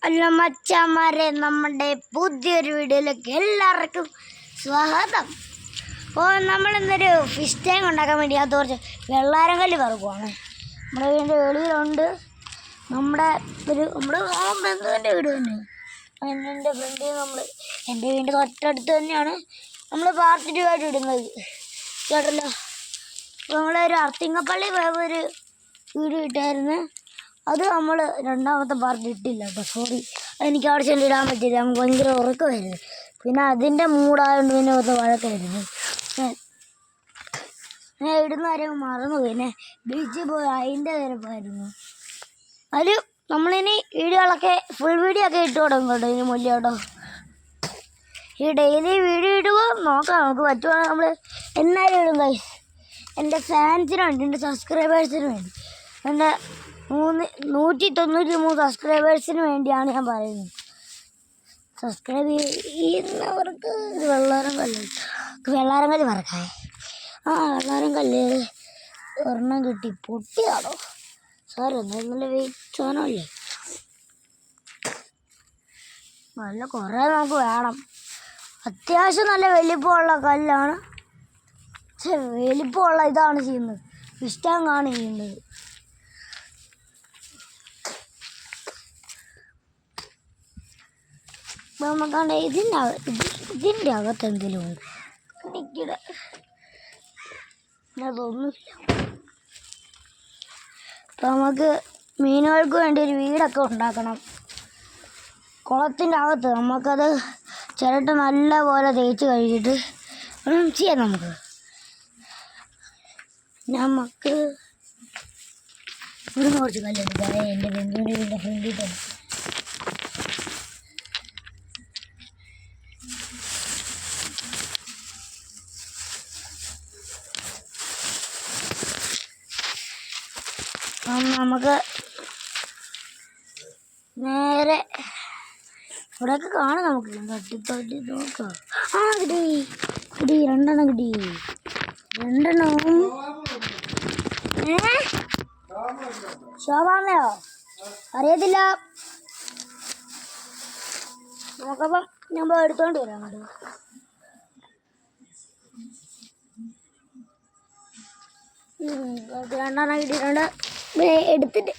അല്ല മച്ചാമാരെ, നമ്മുടെ പുതിയൊരു വീഡിയോയിലേക്ക് എല്ലാവർക്കും സ്വാഗതം. അപ്പോൾ നമ്മളിന്നൊരു ഫിഷ് ടാങ്ക് ഉണ്ടാക്കാൻ വേണ്ടി അത് കുറച്ച് വെള്ളാരം കല്ല് പറക്കുവാണ്. നമ്മുടെ വീടിൻ്റെ വെളിയിലുണ്ട്. നമ്മുടെ ബന്ധുവിൻ്റെ വീട് തന്നെ. എൻ്റെ ഫ്രണ്ടിൽ എൻ്റെ വീടിൻ്റെ തൊട്ടടുത്ത് തന്നെയാണ് നമ്മൾ പാർട്ടിയുമായിട്ട് ഇടുന്നത് കേട്ടല്ലോ. അപ്പോൾ നമ്മളൊരു അർത്തിങ്കപ്പള്ളി പോയൊരു വീഡിയോ ഇട്ടായിരുന്നു. അത് നമ്മൾ രണ്ടാമത്തെ പാർട്ട് ഇട്ടില്ല കേട്ടോ, സോറി. എനിക്ക് അവിടെ ചെന്ന് ഇടാൻ പറ്റില്ല, നമുക്ക് ഭയങ്കര ഉറക്കമായിരുന്നു. പിന്നെ അതിൻ്റെ മൂടായതുകൊണ്ട് പിന്നെ ഒന്ന് വഴക്കായിരുന്നു. ഞാൻ ഇടുന്ന കാര്യം മറന്നു. പിന്നെ ബീച്ചിൽ പോയി അതിൻ്റെ തിരപ്പായിരുന്നു. അതിൽ നമ്മളിനി വീഡിയോകളൊക്കെ ഫുൾ വീഡിയോ ഒക്കെ ഇട്ട് തുടങ്ങും കേട്ടോ. ഇനി മുല്ല കേട്ടോ, ഈ ഡെയിലി വീഡിയോ ഇടുമ്പോൾ നോക്കാം, നമുക്ക് പറ്റുവാണെങ്കിൽ നമ്മൾ എന്നാലും ഇടും ഗൈസ്. എൻ്റെ ഫാൻസിന് വേണ്ടി, എൻ്റെ സബ്സ്ക്രൈബേഴ്സിന് വേണ്ടി, എൻ്റെ 193 സബ്സ്ക്രൈബേഴ്സിന് വേണ്ടിയാണ് ഞാൻ പറയുന്നത്. സബ്സ്ക്രൈബ് ചെയ്യുന്നവർക്ക് ഒരു വെള്ളാരം കല്ല് മറക്കാതെ. വെള്ളാരം കല്ല് ഒരെണ്ണം കിട്ടി. പൊട്ടിയാണോ സാറേ? നല്ല വെയിറ്റ് സാധനമല്ലേ, നല്ല കുറേ നമുക്ക് വേണം. അത്യാവശ്യം നല്ല വലിപ്പമുള്ള കല്ലാണ്. പക്ഷെ വലിപ്പമുള്ള ഇതാണ് ചെയ്യുന്നത്, ഫിഷ് ടാങ്കാണ് ചെയ്യുന്നത്. നമുക്കാണ്ട് ഇതിൻ്റെ അകത്ത് എന്തെങ്കിലും ഉണ്ട്. അതൊന്നുമില്ല. അപ്പം നമുക്ക് മീനുകൾക്ക് വേണ്ടി ഒരു വീടൊക്കെ ഉണ്ടാക്കണം കുളത്തിൻ്റെ അകത്ത്. നമുക്കത് ചിരട്ട നല്ല പോലെ തേച്ച് കഴുകിയിട്ട് ചെയ്യാം. നമുക്ക് ഇവിടുന്ന് കുറച്ച് കല്ലെടുക്കാം. എൻ്റെ ബന്ധുവിൻ്റെ വീടിൻ്റെ ഫ്രണ്ടിൽ തന്നെ. നമുക്ക് നേരെ ഇവിടെയൊക്കെ കാണാം. നമുക്ക് തട്ടി നോക്കാം. കിട്ടി 2 കിട്ടി. 2 ശോഭാമയോ അറിയത്തില്ല. നമുക്കപ്പം നമ്മൾ എടുത്തോണ്ട് വരാം കേട്ടോ. 2 കിട്ടിയിട്ടുണ്ട്. എടുത്തിട്ട്